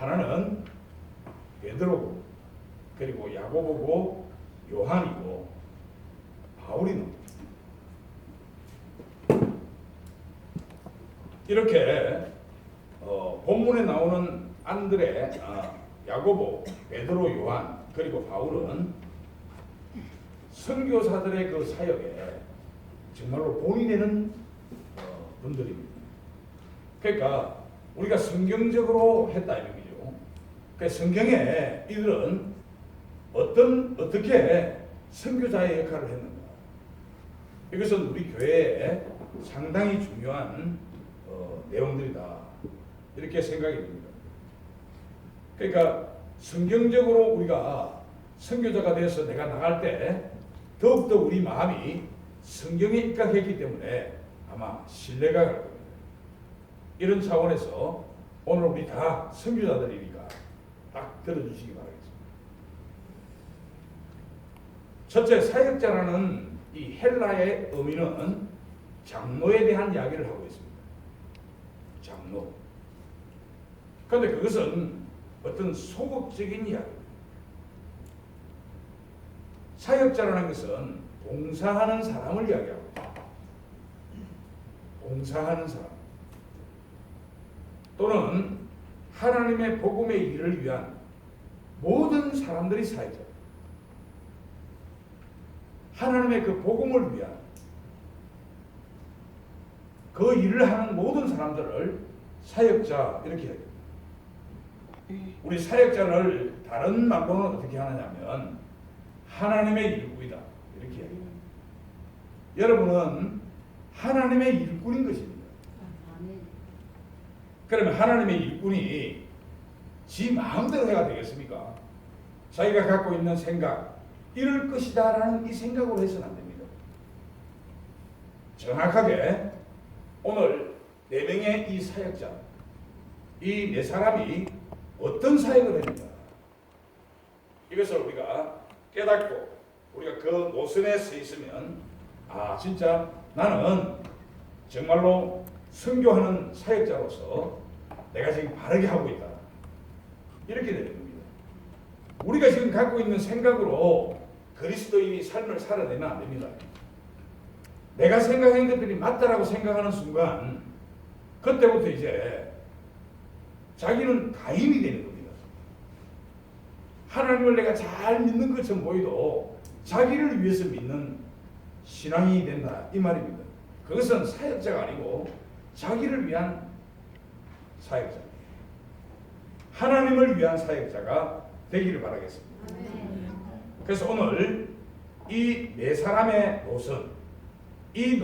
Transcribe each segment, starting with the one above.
하나는 베드로고, 그리고 야고보고, 요한이고, 바울이노. 이렇게 본문에 나오는 안드레, 야고보, 베드로, 요한, 그리고 바울은 선교사들의 그 사역에 정말로 본이 되는 분들입니다. 그러니까 우리가 성경적으로 했다 이런 거죠. 그러니까 성경에 이들은 어떻게 선교자의 역할을 했는가. 이것은 우리 교회에 상당히 중요한 내용들이다. 이렇게 생각이 듭니다. 그러니까 성경적으로 우리가 선교자가 돼서 내가 나갈 때 더욱더 우리 마음이 성경에 입각했기 때문에 아마 신뢰가 갈 겁니다. 이런 차원에서 오늘 우리 다 선교자들이니까 딱 들어주시기 바라겠습니다. 첫째, 사역자라는 이 헬라의 의미는 장로에 대한 이야기를 하고 있습니다. 장로. 그런데 그것은 어떤 소극적인 이야기입니다. 사역자라는 것은 봉사하는 사람을 이야기하고 있습니다. 봉사하는 사람. 또는 하나님의 복음의 일을 위한 모든 사람들이 사역자. 하나님의 그 복음을 위한 그 일을 하는 모든 사람들을 사역자 이렇게 이야기합니다. 우리 사역자를 다른 말로는 어떻게 하느냐면 하나님의 일꾼이다 이렇게 이야기합니다. 여러분은 하나님의 일꾼인 것입니다. 그러면 하나님의 일꾼이 지 마음대로 해야 되겠습니까? 자기가 갖고 있는 생각, 이럴 것이다 라는 이 생각으로 해서는 안 됩니다. 정확하게 오늘 4명의 이 사역자, 이 4사람이 어떤 사역을 했는가, 이것을 우리가 깨닫고 우리가 그 노선에 서 있으면 진짜 나는 정말로 선교하는 사역자로서 내가 지금 바르게 하고 있다 이렇게 되는 겁니다. 우리가 지금 갖고 있는 생각으로 그리스도인이 삶을 살아내면 안 됩니다. 내가 생각한 것들이 맞다라고 생각하는 순간 그때부터 이제 자기는 가인이 되는 겁니다. 하나님을 내가 잘 믿는 것처럼 보이도 자기를 위해서 믿는 신앙이 된다 이 말입니다. 그것은 사역자가 아니고 자기를 위한 사역자, 하나님을 위한 사역자가 되기를 바라겠습니다. 그래서 오늘 이 4사람의 노선, 이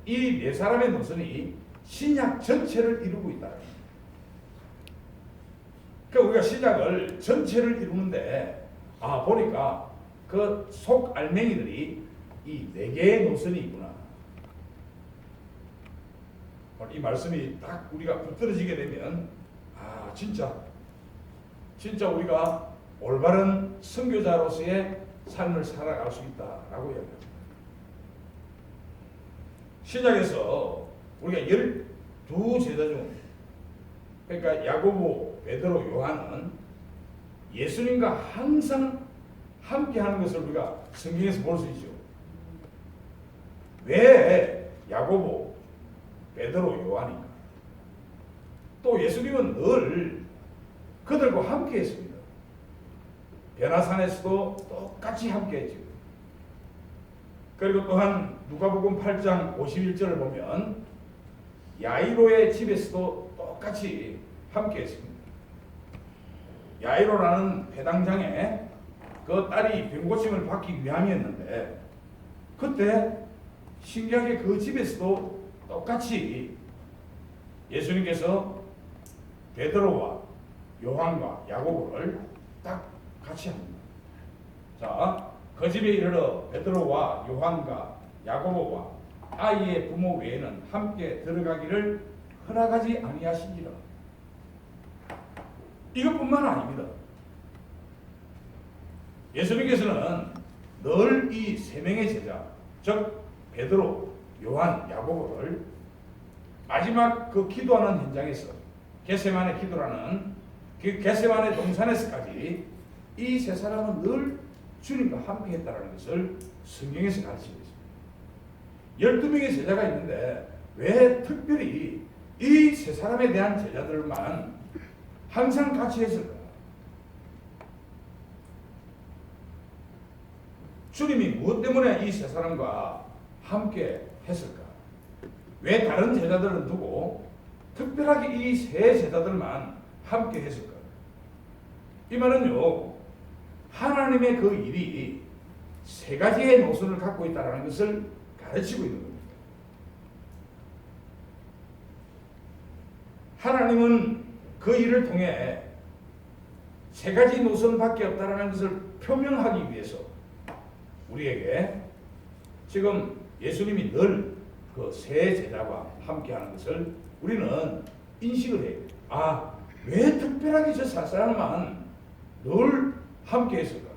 4사람의 노선이 신약 전체를 이루고 있다. 그러니까 우리가 신약을 전체를 이루는데 보니까 그 속 알맹이들이 이 4개의 노선이 있구나. 이 말씀이 딱 우리가 붙들어지게 되면 진짜 우리가 올바른 선교자로서의 삶을 살아갈 수 있다라고 이야기합니다. 신약에서 우리가 12제자 중, 그러니까 야고보, 베드로, 요한은 예수님과 항상 함께하는 것을 우리가 성경에서 볼 수 있죠. 왜 야고보, 베드로, 요한인가? 또 예수님은 늘 그들과 함께 했습니다. 베나산에서도 똑같이 함께 했죠. 그리고 또한 누가복음 8장 51절을 보면 야이로의 집에서도 똑같이 함께 했습니다. 야이로라는 배당장에 그 딸이 병고침을 받기 위함이었는데 그때 신기하게 그 집에서도 똑같이 예수님께서 베드로와 요한과 야고보를 딱 같이 합니다. 자, 그 집에 이르러 베드로와 요한과 야고보와 아이의 부모 외에는 함께 들어가기를 허락하지 아니하시니라. 이것뿐만 아닙니다. 예수님께서는 늘 이 3명의 제자, 즉 베드로, 요한, 야고보를 마지막 그 기도하는 현장에서 겟세마네 기도라는 그 겟세마네 동산에서까지 이 세 사람은 늘 주님과 함께 했다는 것을 성경에서 가르치고 있습니다. 12명의 제자가 있는데 왜 특별히 이 세 사람에 대한 제자들만 항상 같이 했을까? 주님이 무엇 때문에 이 세 사람과 함께 했을까? 왜 다른 제자들은 두고 특별하게 이 세 제자들만 함께 했을까? 이 말은요, 하나님의 그 일이 세 가지의 노선을 갖고 있다는 것을 가르치고 있는 겁니다. 하나님은 그 일을 통해 세 가지 노선밖에 없다는 것을 표명하기 위해서 우리에게 지금 예수님이 늘 그 세 제자와 함께하는 것을 우리는 인식을 해요. 아, 왜 특별하게 저 세 사람만 늘 함께 했을까?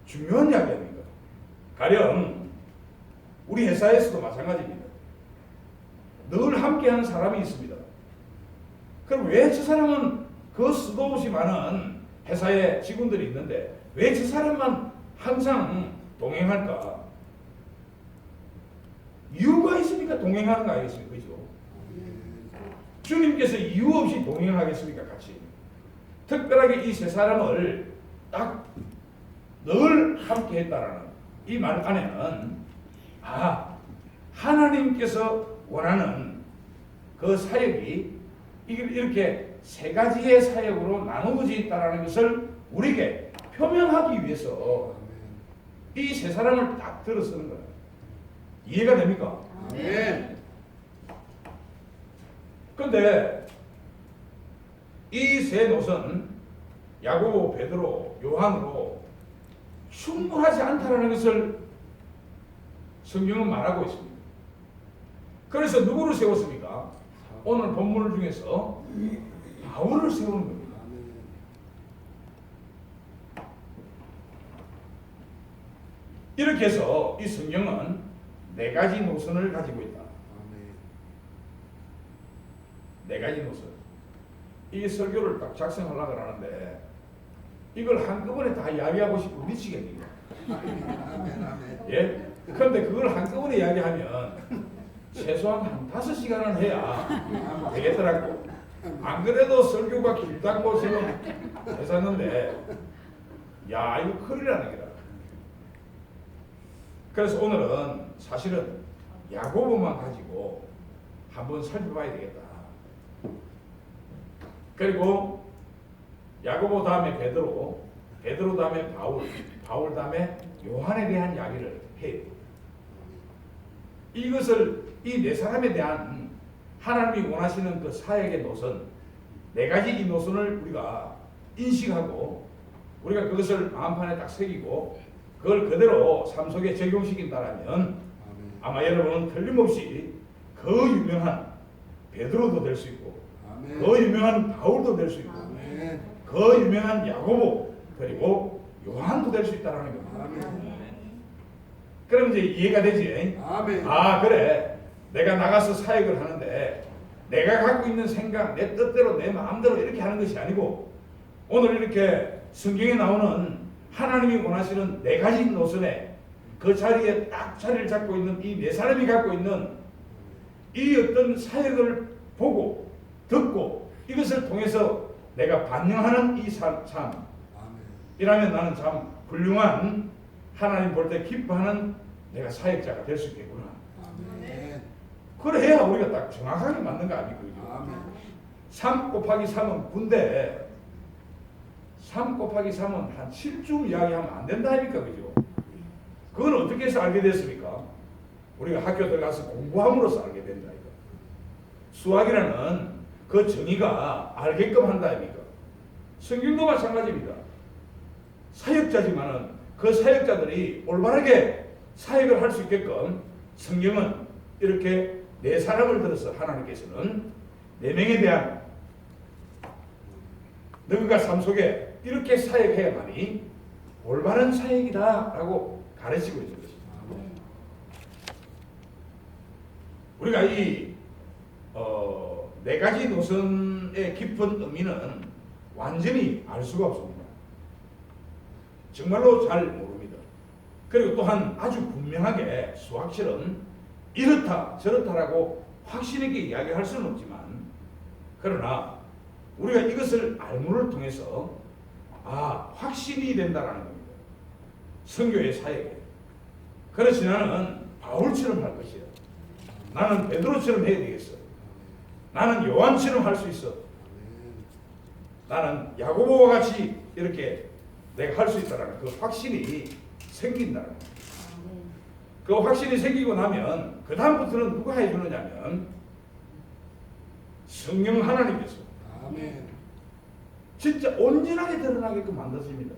중요한 이야기 아닙니까? 가령 우리 회사에서도 마찬가지입니다. 늘 함께하는 사람이 있습니다. 그럼 왜 저 사람은 그 수도 없이 많은 회사에 직원들이 있는데 왜 저 사람만 항상 동행할까? 이유가 있으니까 동행하는 거 아니겠습니까? 그죠? 주님께서 이유 없이 동행하겠습니까? 같이. 특별하게 이 세 사람을 딱 늘 함께 했다라는 이 말 안에는 하나님께서 원하는 그 사역이 이렇게 세 가지의 사역으로 나누어져 있다는 것을 우리에게 표명하기 위해서 이 세 사람을 딱 들어 쓰는 거예요. 이해가 됩니까? 네. 그런데 이 세 노선 야고보, 베드로, 요한으로 충분하지 않다는 것을 성경은 말하고 있습니다. 그래서 누구를 세웠습니까? 오늘 본문 중에서 바울을 세우는 겁니다. 이렇게 해서 이 성경은 네 가지 노선을 가지고 있다. 네 가지 노선. 이 설교를 딱 작성하려고 하는데 이걸 한꺼번에 다 이야기하고 싶으면 미치겠네요. 예? 그런데 그걸 한꺼번에 이야기하면 최소한 한 5시간은 해야 되겠더라고. 안 그래도 설교가 길다고 지금 했었는데 야, 이거 큰일이라는 게다. 그래서 오늘은 사실은 야고보만 가지고 한번 살펴봐야 되겠다. 그리고 야고보 다음에 베드로, 베드로 다음에 바울, 바울 다음에 요한에 대한 이야기를 해요. 이것을 이 네 사람에 대한 하나님이 원하시는 그 사역의 노선, 네 가지 이 노선을 우리가 인식하고 우리가 그것을 마음판에 딱 새기고 그걸 그대로 삶 속에 적용시킨다면 아마 여러분은 틀림없이 그 유명한 베드로도 될 수 있고 그 유명한 바울도 될 수 있고 그 유명한 야고보 그리고 요한도 될 수 있다는 겁니다. 그럼 이제 이해가 되지? 아, 그래. 내가 나가서 사역을 하는데 내가 갖고 있는 생각, 내 뜻대로 내 마음대로 이렇게 하는 것이 아니고 오늘 이렇게 성경에 나오는 하나님이 원하시는 네 가지 노선에 그 자리에 딱 자리를 잡고 있는 이 네 사람이 갖고 있는 이 어떤 사역을 보고 듣고 이것을 통해서 내가 반영하는 이 삶 이라면 나는 참 훌륭한 하나님 볼 때 기뻐하는 내가 사역자가 될 수 있겠구나. 그래야 우리가 딱 정확하게 맞는 거 아니고요. 3 곱하기 3은 군대 3 곱하기 3은 한 7쯤 이야기하면 안 된다 하니까 그죠? 그건 어떻게 해서 알게 됐습니까? 우리가 학교 들어가서 공부함으로써 알게 된다 이거. 수학이라는 그 정의가 알게끔 한다 아닙니까? 성경도 마찬가지입니다. 사역자지만은 그 사역자들이 올바르게 사역을 할 수 있게끔 성경은 이렇게 네 사람을 들어서 하나님께서는 네 명에 대한 너희가 삶 속에 이렇게 사역해야만이 올바른 사역이다라고 가르치고 있는 것입니다. 우리가 이 네 가지 노선에 말씀의 깊은 의미는 완전히 알 수가 없습니다. 정말로 잘 모릅니다. 그리고 또한 아주 분명하게 수학처럼 이렇다 저렇다라고 확신 있게 이야기할 수는 없지만, 그러나 우리가 이것을 알문을 통해서 확신이 된다라는 겁니다. 선교의 사역에. 그렇지 나는 바울처럼 할 것이야. 나는 베드로처럼 해야 되겠어. 나는 요한처럼 할 수 있어. 나는 야고보와 같이 이렇게 내가 할 수 있다라는 그 확신이 생긴다는 거예요. 그 확신이 생기고 나면 그 다음부터는 누가 해주느냐면 성령 하나님께서 진짜 온전하게 드러나게끔 만드십니다.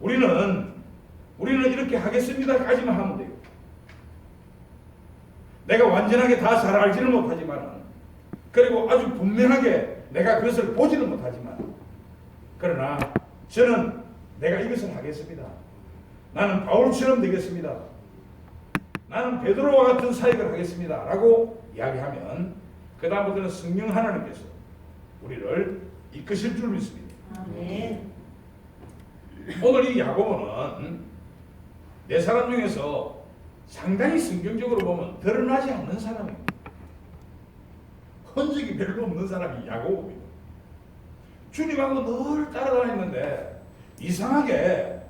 우리는 이렇게 하겠습니다까지만 하면 돼요. 내가 완전하게 다 잘 알지는 못하지만, 그리고 아주 분명하게 내가 그것을 보지는 못하지만, 그러나 저는 내가 이것을 하겠습니다. 나는 바울처럼 되겠습니다. 나는 베드로와 같은 사역을 하겠습니다. 라고 이야기하면 그 다음부터는 성령 하나님께서 우리를 이끄실 줄 믿습니다. 아멘. 오늘 이 야고보는 네 사람 중에서 상당히 성경적으로 보면 드러나지 않는 사람입니다. 흔적이 별로 없는 사람이 야고보입니다. 주님하고 늘 따라다녔는데 이상하게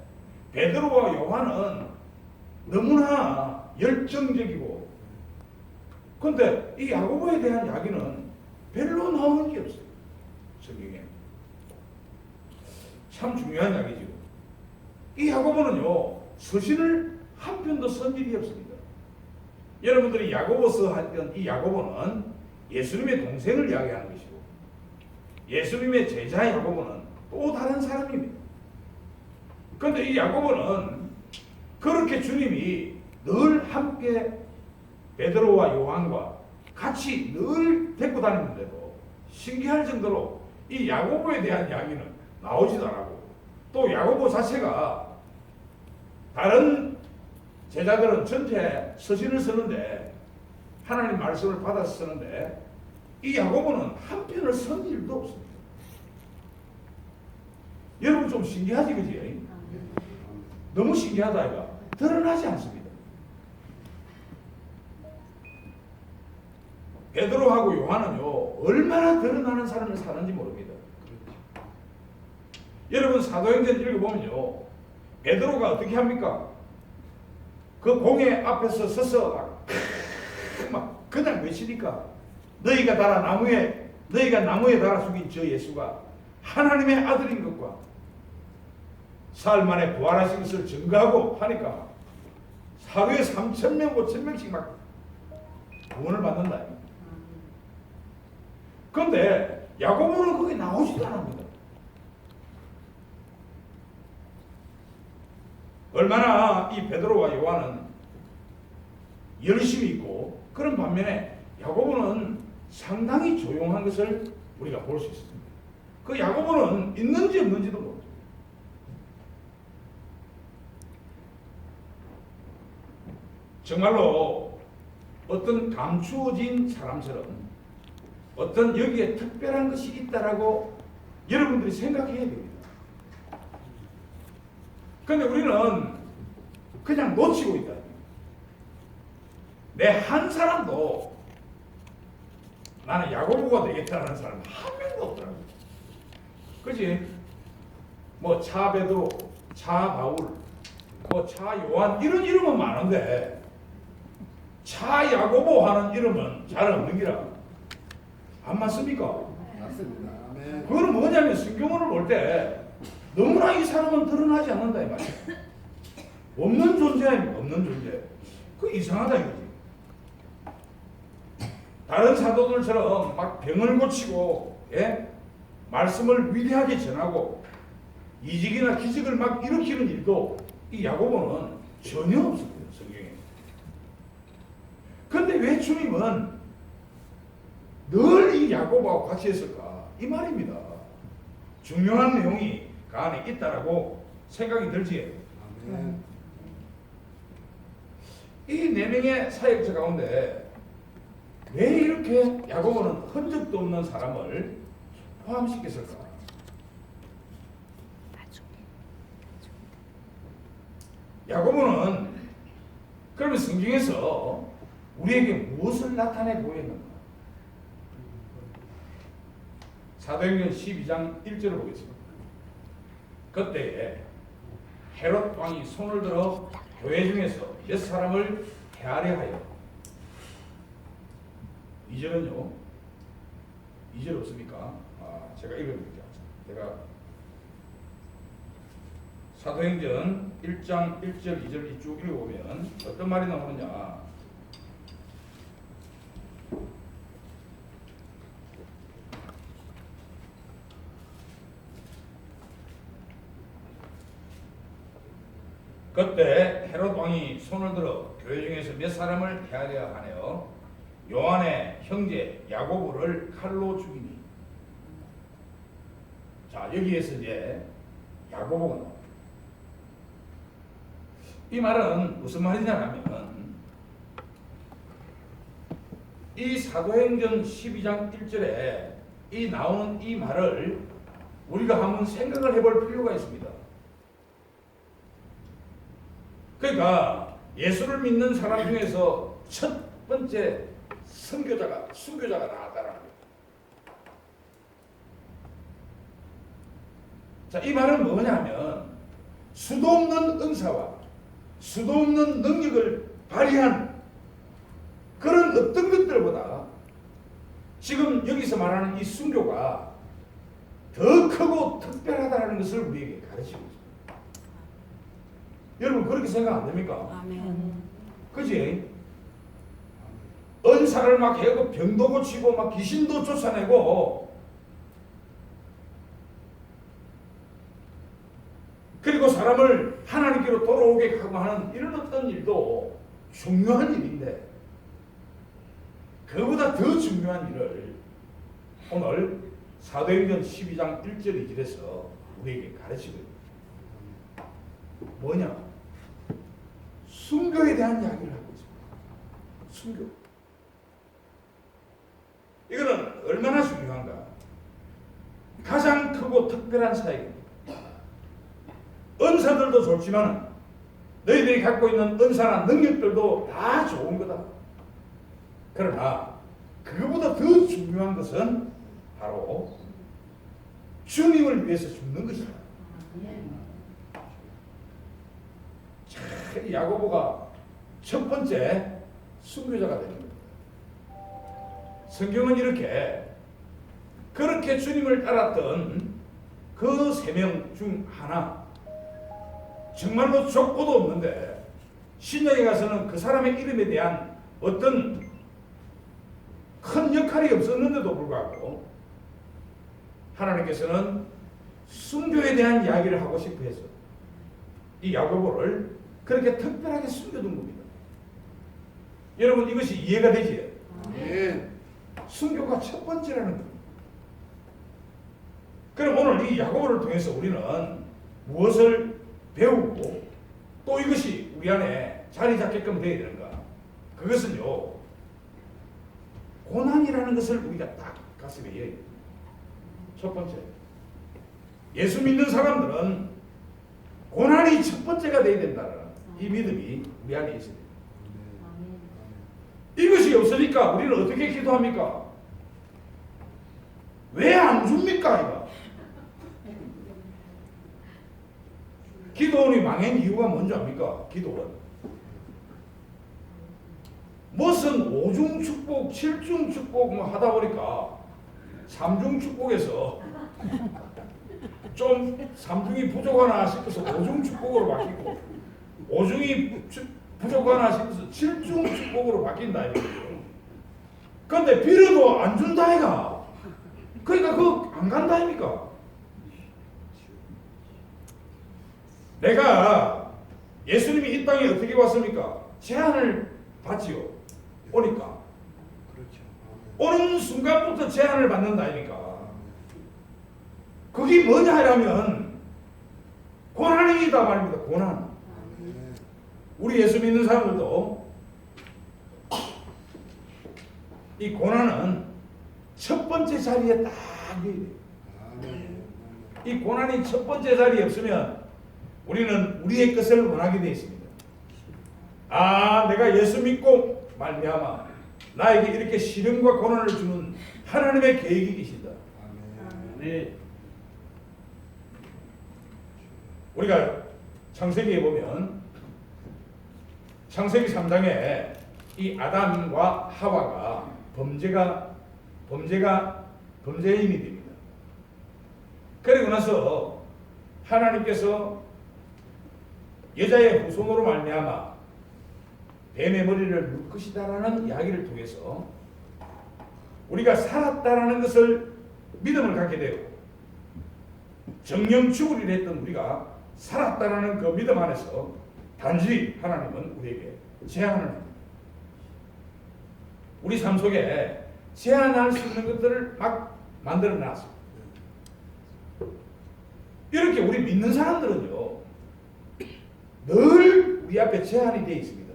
베드로와 요한은 너무나 열정적이고, 그런데 이 야고보에 대한 이야기는 별로 나오는 게 없어요. 성경에. 참 중요한 이야기죠. 이 야고보는요, 서신을 한 편도 쓴 일이 없습니다. 여러분들이 야고보서 했던 이 야고보는 예수님의 동생을 이야기하는 것이고, 예수님의 제자 야고보는 또 다른 사람입니다. 그런데 이 야고보는 그렇게 주님이 늘 함께 베드로와 요한과 같이 늘 데리고 다니는데도 신기할 정도로 이 야고보에 대한 이야기는 나오지도 않고, 또 야고보 자체가 다른 제자들은 전체 서신을 쓰는데, 하나님 말씀을 받아서 쓰는데, 이 야고보는 한 편을 쓴 일도 없습니다. 여러분 좀 신기하지, 그지? 너무 신기하다 이거. 드러나지 않습니다. 베드로하고 요한은요, 얼마나 드러나는 사람을 사는지 모릅니다. 여러분 사도행전 읽어보면요, 베드로가 어떻게 합니까? 그 공회 앞에서 서서 막 그냥 외치니까, 너희가 나무에 달아 죽인 저 예수가 하나님의 아들인 것과 사흘 만에 부활하신 것을 증거하고 하니까 하루에 3,000명, 5,000명씩 막 구원을 받는다. 그런데 야고보는 거기 나오지도 않습니다. 얼마나 이 베드로와 요한은 열심히 있고, 그런 반면에 야고보는 상당히 조용한 것을 우리가 볼 수 있습니다. 그 야고보는 있는지 없는지도 모릅니다. 정말로 어떤 감추어진 사람처럼 어떤 여기에 특별한 것이 있다라고 여러분들이 생각해야 됩니다. 그런데 우리는 그냥 놓치고 있다. 내 한 사람도 나는 야고보가 되겠다는 사람 한 명도 없더라고요. 그지? 뭐 차 베드로, 차 바울, 뭐 차 요한 이런 이름은 많은데 차 야고보 하는 이름은 잘 없는 기라. 안 맞습니까? 맞습니다. 아멘. 그거는 뭐냐면 성경을 볼 때 너무나 이 사람은 드러나지 않는다 이 말이야. 없는 존재입니다. 없는 존재. 그 이상하다 이거지. 다른 사도들처럼 막 병을 고치고, 예? 말씀을 위대하게 전하고 이직이나 기적을 막 일으키는 일도 이 야고보는 전혀 없습니다. 성경에. 그런데 왜 주님은 늘 이 야고보하고 같이 했을까? 이 말입니다. 중요한 내용이 그 안에 있다라고 생각이 들지. 아멘. 이 네 명의 사역자 가운데 왜 이렇게 야고보는 흔적도 없는 사람을 포함시켰을까? 야고보는 그러면 성경에서 우리에게 무엇을 나타내 보였는가? 사도행전 12장 1절을 보겠습니다. 그때에 헤롯 왕이 손을 들어 교회 중에서 몇 사람을 해하려 하여 2절은요? 2절 없습니까? 제가 읽어드릴게요. 제가 사도행전 1장 1절 2절 쭉 읽어보면 어떤 말이 나오느냐? 그때 헤롯 왕이 손을 들어 교회 중에서 몇 사람을 해하려 하네요. 요한의 형제 야고보를 칼로 죽이니. 자, 여기에서 이제 야고보가 나옵니다. 이 말은 무슨 말이냐면 이 사도행전 12장 1절에 이 나오는 이 말을 우리가 한번 생각을 해볼 필요가 있습니다. 그러니까 예수를 믿는 사람 중에서 첫 번째 순교자가 나왔다라는 거예요. 자, 이 말은 뭐냐면 수도 없는 은사와 수도 없는 능력을 발휘한 그런 어떤 것들보다 지금 여기서 말하는 이 순교가 더 크고 특별하다는 것을 우리에게 가르치고 있습니다. 여러분 그렇게 생각 안 됩니까? 아멘. 그지? 은사를 막 해고 병도 고치고 막 귀신도 쫓아내고 그리고 사람을 하나님께로 돌아오게 하고 하는 이런 어떤 일도 중요한 일인데 그보다 더 중요한 일을 오늘 사도행전 12장 1절 2절에서 우리에게 가르치고 있습니다. 뭐냐? 순교에 대한 이야기를 하고 있습니다. 순교. 이거는 얼마나 중요한가? 가장 크고 특별한 사역입니다. 은사들도 좋지만 너희들이 갖고 있는 은사나 능력들도 다 좋은 거다. 그러나 그거보다 더 중요한 것은 바로 주님을 위해서 죽는 것이다. 자, 야고보가 첫 번째 순교자가 되는 겁니다. 성경은 이렇게 그렇게 주님을 따랐던 그 3명 중 하나, 정말로 족보도 없는데 신약에 가서는 그 사람의 이름에 대한 어떤 큰 역할이 없었는데도 불구하고 하나님께서는 순교에 대한 이야기를 하고 싶어 해서 이 야고보를 그렇게 특별하게 숨겨둔 겁니다. 여러분 이것이 이해가 되지요? 아멘. 순교가 첫 번째라는 겁니다. 그럼 오늘 이 야고보를 통해서 우리는 무엇을 배우고 또 이것이 우리 안에 자리 잡게끔 되어야 되는가? 그것은요, 고난이라는 것을 우리가 딱 가슴에 이어야 됩니다. 첫 번째, 예수 믿는 사람들은 고난이 첫 번째가 되어야 된다는 이 믿음이 우리 안에 있어야 됩니다. 이것이 없으니까 우리는 어떻게 기도합니까? 왜 안 줍니까? 이거? 기도원이 망한 이유가 뭔지 압니까? 기도원. 무슨 5중 축복, 7중 축복 뭐 하다 보니까 3중 축복에서 좀 3중이 부족하나 싶어서 5중 축복으로 바뀌고 5중이 부족하나 싶어서 7중 축복으로 바뀐다 이거예요. 근데 빌어도 안 준다 이가. 그러니까 그거 안 간다 아닙니까? 내가 예수님이 이 땅에 어떻게 왔습니까? 제한을 받지요. 오니까. 그렇죠. 오는 순간부터 제한을 받는다 아닙니까? 그게 뭐냐 하려면 고난이다 말입니다. 고난. 아멘. 우리 예수 믿는 사람들도 이 고난은 첫 번째 자리에 딱 있어야 돼요. 이 고난이 첫 번째 자리에 없으면 우리는 우리의 것을 원하게 되어 있습니다. 아, 내가 예수 믿고 말미암아 나에게 이렇게 시련과 고난을 주는 하나님의 계획이 계신다. 아멘. 우리가 창세기에 보면 창세기 3장에 이 아담과 하와가 범죄인이 됩니다. 그리고 나서 하나님께서 여자의 후손으로 말미암아 뱀의 머리를 물 것이다라는 이야기를 통해서 우리가 살았다라는 것을 믿음을 갖게 되고 정령 죽으리라 했던 우리가 살았다라는 그 믿음 안에서 단지 하나님은 우리에게 제한을 합니다. 우리 삶 속에 제한할 수 있는 것들을 막 만들어 놨습니다. 이렇게 우리 믿는 사람들은요 늘 우리 앞에 제한이 되어 있습니다.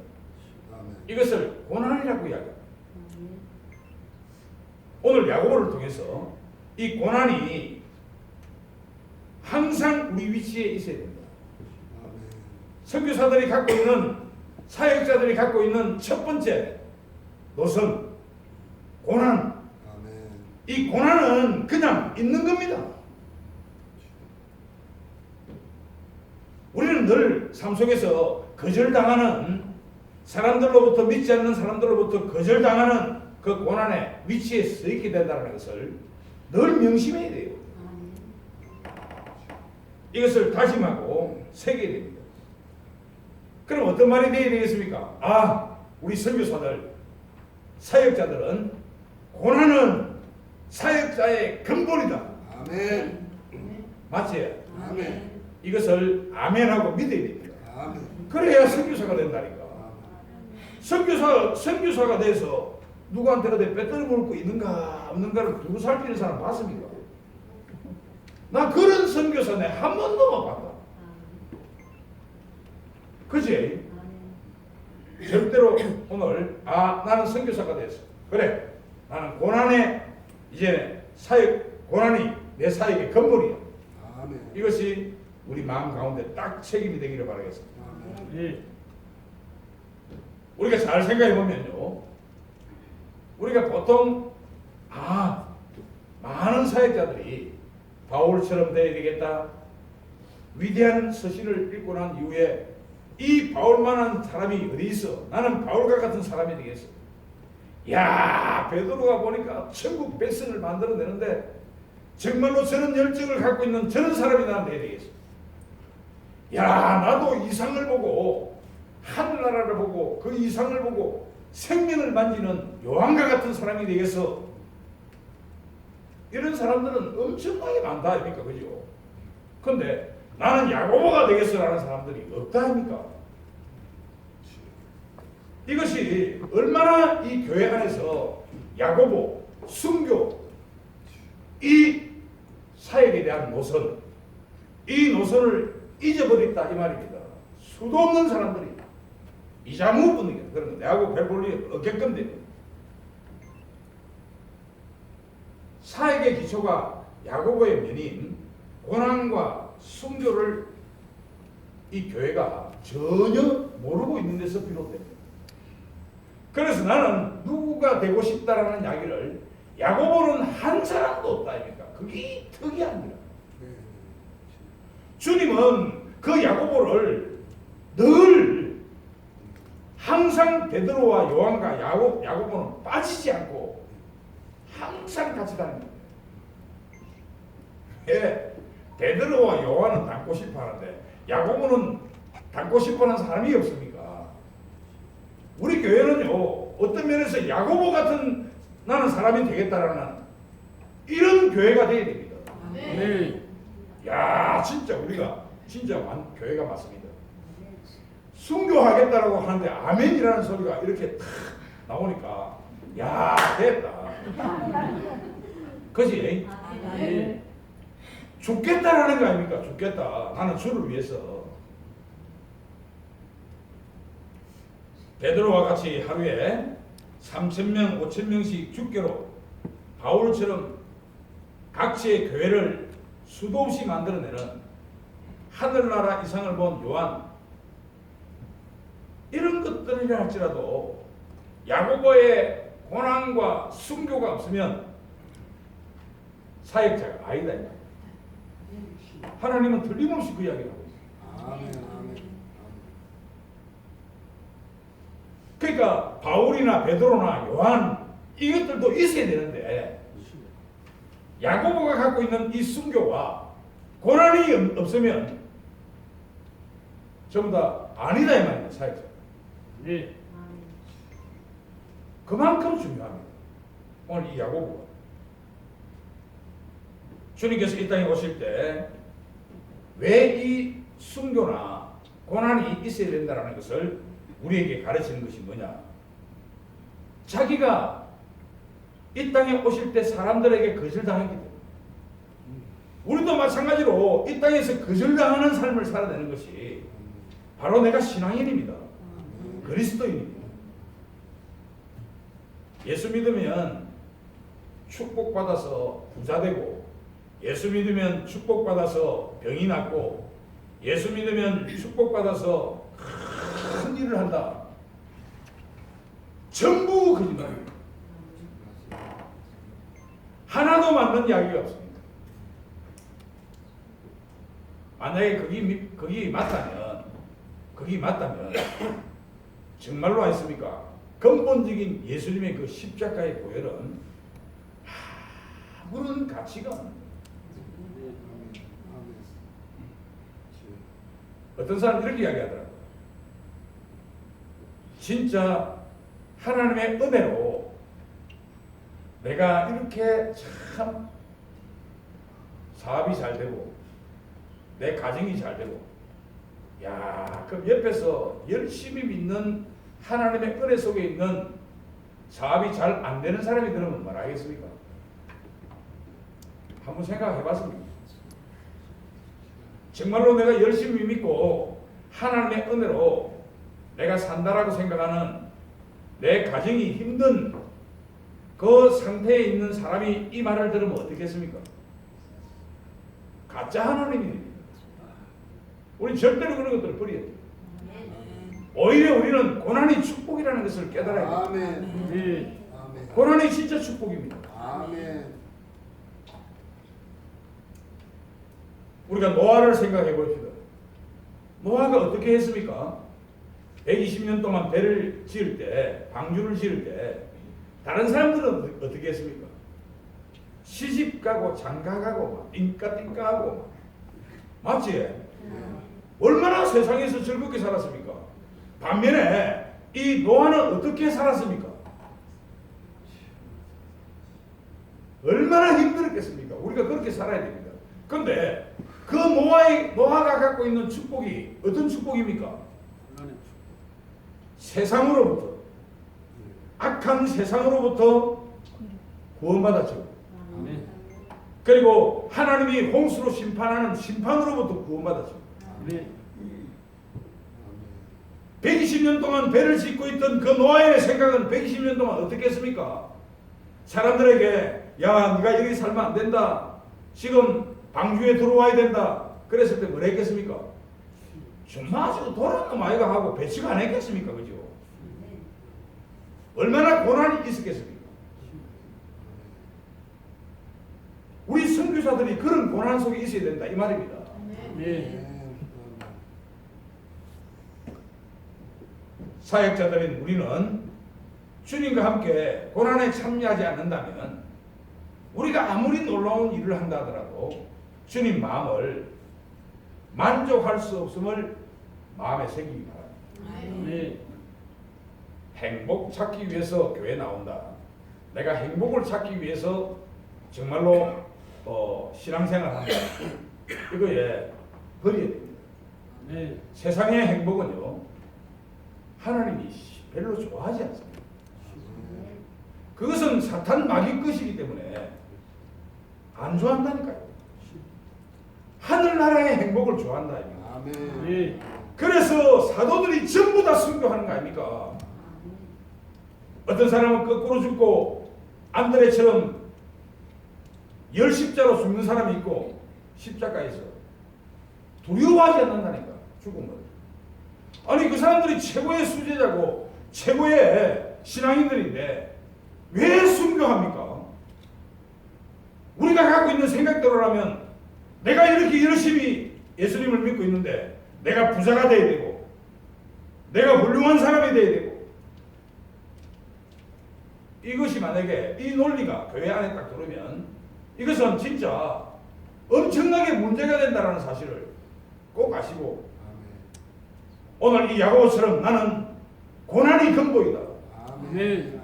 아멘. 이것을 고난이라고 이야기합니다. 오늘 야고보를 통해서 이 고난이 항상 우리 위치에 있어야 됩니다. 아멘. 선교사들이 갖고 있는 사역자들이 갖고 있는 첫 번째 노선 고난. 아멘. 이 고난은 그냥 있는 겁니다. 우리는 늘 삶 속에서 거절당하는 사람들로부터 믿지 않는 사람들로부터 거절당하는 그 고난의 위치에 서 있게 된다는 것을 늘 명심해야 돼요. 이것을 다짐하고 새겨야 됩니다. 그럼 어떤 말이 되어야 되겠습니까? 아, 우리 선교사들, 사역자들은 고난은 사역자의 근본이다. 아멘. 맞지? 아멘. 이것을 아멘하고 믿어야 됩니다. 아멘. 그래야 선교사가 된다니까. 선교사가 돼서 누구한테 어디 빼떨어 물고 있는가 없는가를 두고 살피는 사람 봤습니까? 나 그런 선교사 내 한 번도 못 봤다. 그지? 절대로 오늘 나는 선교사가 됐어. 그래, 나는 고난의 이제 사역, 고난이 내 사역의 근본이야. 아멘. 이것이 우리 마음 가운데 딱 책임이 되기를 바라겠습니다. 아멘. 우리가 잘 생각해 보면요, 우리가 보통 많은 사역자들이 바울처럼 되어야 되겠다, 위대한 서신을 읽고 난 이후에 이 바울만한 사람이 어디 있어? 나는 바울과 같은 사람이 되겠어. 야, 베드로가 보니까 천국 백성을 만들어내는데 정말로 저런 열정을 갖고 있는 저런 사람이 나는 돼야 되겠어. 야, 나도 이상을 보고 하늘나라를 보고 그 이상을 보고 생명을 만지는 요한과 같은 사람이 되겠어. 이런 사람들은 엄청나게 많다 아닙니까? 그죠? 근데 나는 야고보가 되겠어라는 사람들이 없다 아닙니까? 이것이 얼마나 이 교회 안에서 야고보, 순교, 이 사역에 대한 노선, 이 노선을 잊어버렸다 이 말입니다. 수도 없는 사람들이 이자무 분위기 그런 거 내하고 별 볼 일 없게끔 됩니다. 사역의 기초가 야고보의 면인 고난과 순교를 이 교회가 전혀 모르고 있는 데서 비롯됩니다. 그래서 나는 누구가 되고 싶다라는 이야기를 야고보는 한 사람도 없다 아닙니까? 그게 특이합니다. 주님은 그 야고보를 늘 항상 베드로와 요한과 야고보는 빠지지 않고 항상 같이 다닙니다. 예, 베드로와 요한은 닮고 싶어 하는데 야고보는 닮고 싶어 하는 사람이 없습니까? 우리 교회는요, 어떤 면에서 야고보 같은 나는 사람이 되겠다라는 이런 교회가 되어야 됩니다. 네. 야, 진짜 우리가 진짜 교회가 맞습니다. 순교하겠다라고 하는데 아멘이라는 소리가 이렇게 탁 나오니까 야, 됐다. 그지? 죽겠다라는 거 아닙니까? 죽겠다. 나는 주를 위해서. 베드로와 같이 하루에 3,000명, 5,000명씩 죽게로 바울처럼 각지의 교회를 수도 없이 만들어내는 하늘나라 이상을 본 요한, 이런 것들이라 할지라도 야고보의 고난과 순교가 없으면 사역자가 아니다. 하나님은 틀림없이 그 이야기를 하고 있어요. 아멘. 아멘. 그러니까 바울이나 베드로나 요한 이것들도 있어야 되는데 야고보가 갖고 있는 이 순교와 고난이 없으면 전부 다 아니다 이 말이에요. 사역자. 네. 그만큼 중요합니다. 오늘 이 야고보가 주님께서 이 땅에 오실 때 왜 이 순교나 고난이 있어야 된다는 것을 우리에게 가르치는 것이 뭐냐? 자기가 이 땅에 오실 때 사람들에게 거절당했기 때문에 우리도 마찬가지로 이 땅에서 거절당하는 삶을 살아내는 것이 바로 내가 신앙인입니다. 그리스도인입니다. 예수 믿으면 축복받아서 부자되고, 예수 믿으면 축복받아서 병이 낫고, 예수 믿으면 축복받아서 큰 일을 한다. 전부 거짓말입니다. 하나도 맞는 이야기가 없습니다. 만약에 그게 맞다면 정말로 아니습니까? 근본적인 예수님의 그 십자가의 고열은 아무런 가치가 없는. 어떤 사람은 이렇게 이야기하더라고요. 진짜 하나님의 은혜로 내가 이렇게 참 사업이 잘 되고 내 가정이 잘 되고, 야, 그럼 옆에서 열심히 믿는 하나님의 은혜 속에 있는 사업이 잘 안 되는 사람이 들으면 뭘 하겠습니까? 한번 생각해 봤습니까? 정말로 내가 열심히 믿고 하나님의 은혜로 내가 산다라고 생각하는 내 가정이 힘든 그 상태에 있는 사람이 이 말을 들으면 어떻겠습니까? 가짜 하나님입니다. 우리 절대로 그런 것들을 버려야 돼요. 오히려 우리는 고난이 축복이라는 것을 깨달아야 돼요. 아멘. 네. 아멘. 고난이 진짜 축복입니다. 아멘. 우리가 노아를 생각해 봅시다. 노아가 어떻게 했습니까? 120년 동안 배를 지을 때, 방주를 지을 때 다른 사람들은 어떻게 했습니까? 시집 가고 장가 가고 띵까띵까 하고, 맞지? 얼마나 세상에서 즐겁게 살았습니까? 반면에 이 노아는 어떻게 살았습니까? 얼마나 힘들었겠습니까? 우리가 그렇게 살아야 됩니다. 그런데 그 노아가 갖고 있는 축복이 어떤 축복입니까? 세상으로부터, 악한 세상으로부터 구원받았죠. 그리고 하나님이 홍수로 심판하는 심판으로부터 구원받았죠. 120년 동안 배를 짓고 있던 그 노아의 생각은 120년 동안 어떻게 했습니까? 사람들에게, 야, 네가 여기 살면 안 된다, 지금 방주에 들어와야 된다, 그랬을 때 뭘 했겠습니까? 좀 마시고 돌아온 아이가 하고 배치가 안 했겠습니까? 그죠? 얼마나 고난이 있었겠습니까? 우리 선교사들이 그런 고난 속에 있어야 된다 이 말입니다. 사역자들인 우리는 주님과 함께 고난에 참여하지 않는다면 우리가 아무리 놀라운 일을 한다 하더라도 주님 마음을 만족할 수 없음을 마음에 새기기 바랍니다. 행복 찾기 위해서 교회 나온다, 내가 행복을 찾기 위해서 정말로 신앙생활 한다, 이거에 버려야 됩니다. 세상의 행복은요, 하나님이 별로 좋아하지 않습니다. 그것은 사탄 마귀 것이기 때문에 안 좋아한다니까요. 하늘나라의 행복을 좋아한다. 아멘. 그래서 사도들이 전부 다 순교하는 거 아닙니까? 어떤 사람은 거꾸로 죽고 안드레처럼 열십자로 죽는 사람이 있고, 십자가에서 두려워하지 않는다니까 죽음을. 아니 그 사람들이 최고의 수제자고 최고의 신앙인들인데 왜 순교합니까? 우리가 갖고 있는 생각대로라면 내가 이렇게 열심히 예수님을 믿고 있는데 내가 부자가 돼야 되고 내가 훌륭한 사람이 돼야 되고 이것이 만약에 이 논리가 교회 안에 딱 들어오면 이것은 진짜 엄청나게 문제가 된다는 사실을 꼭 아시고 오늘 이 야고보처럼 나는 고난이 근본이다. 아멘.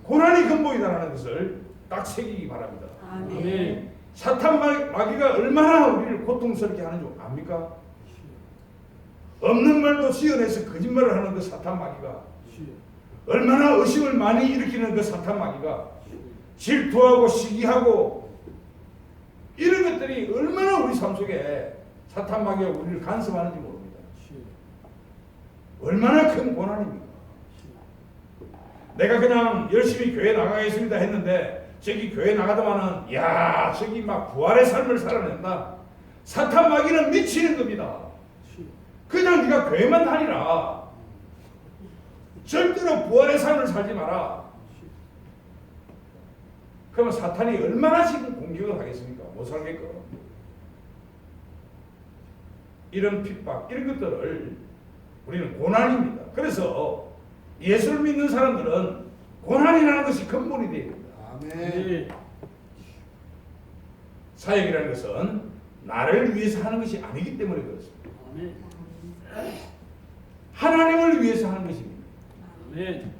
고난이 근본이다라는 것을 딱 새기기 바랍니다. 아멘. 사탄 마귀가 얼마나 우리를 고통스럽게 하는 줄 압니까? 없는 말도 지어내서 거짓말을 하는 그 사탄 마귀가 얼마나 의심을 많이 일으키는 그 사탄 마귀가 질투하고 시기하고 이런 것들이 얼마나 우리 삶 속에 사탄 마귀가 우리를 간섭하는지 모릅니다. 얼마나 큰 고난입니까? 내가 그냥 열심히 교회 나가겠습니다 했는데 저기 교회 나가더만은 야 저기 막 부활의 삶을 살아낸다. 사탄 마귀는 미치는 겁니다. 그냥 네가 교회만 다니라. 절대로 부활의 삶을 살지 마라. 그러면 사탄이 얼마나 지금 공격을 하겠습니까? 못 살겠고. 이런 핍박, 이런 것들을 우리는 고난입니다. 그래서 예수를 믿는 사람들은 고난이라는 것이 근본이 되어야 됩니다. 아멘. 사역이라는 것은 나를 위해서 하는 것이 아니기 때문에 그렇습니다. 아멘. 하나님을 위해서 하는 것입니다. 아멘.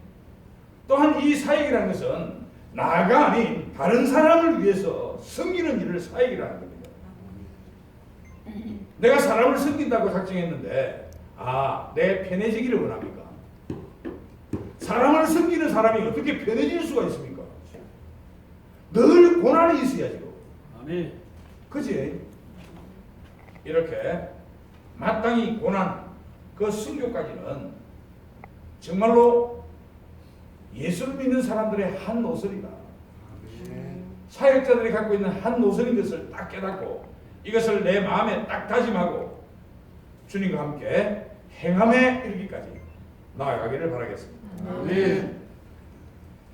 또한 이 사역이라는 것은 나가 아닌 다른 사람을 위해서 섬기는 일을 사역이라는 겁니다. 내가 사람을 섬긴다고 작정했는데 내 편해지기를 원합니까? 사람을 섬기는 사람이 어떻게 편해질 수가 있습니까? 늘 고난이 있어야죠. 아멘. 그지? 이렇게 마땅히 고난 그 순교까지는 정말로 예수를 믿는 사람들의 한 노선이다. 사역자들이 갖고 있는 한 노선인 것을 딱 깨닫고 이것을 내 마음에 딱 다짐하고 주님과 함께 행함에 이르기까지 나아가기를 바라겠습니다. 아멘.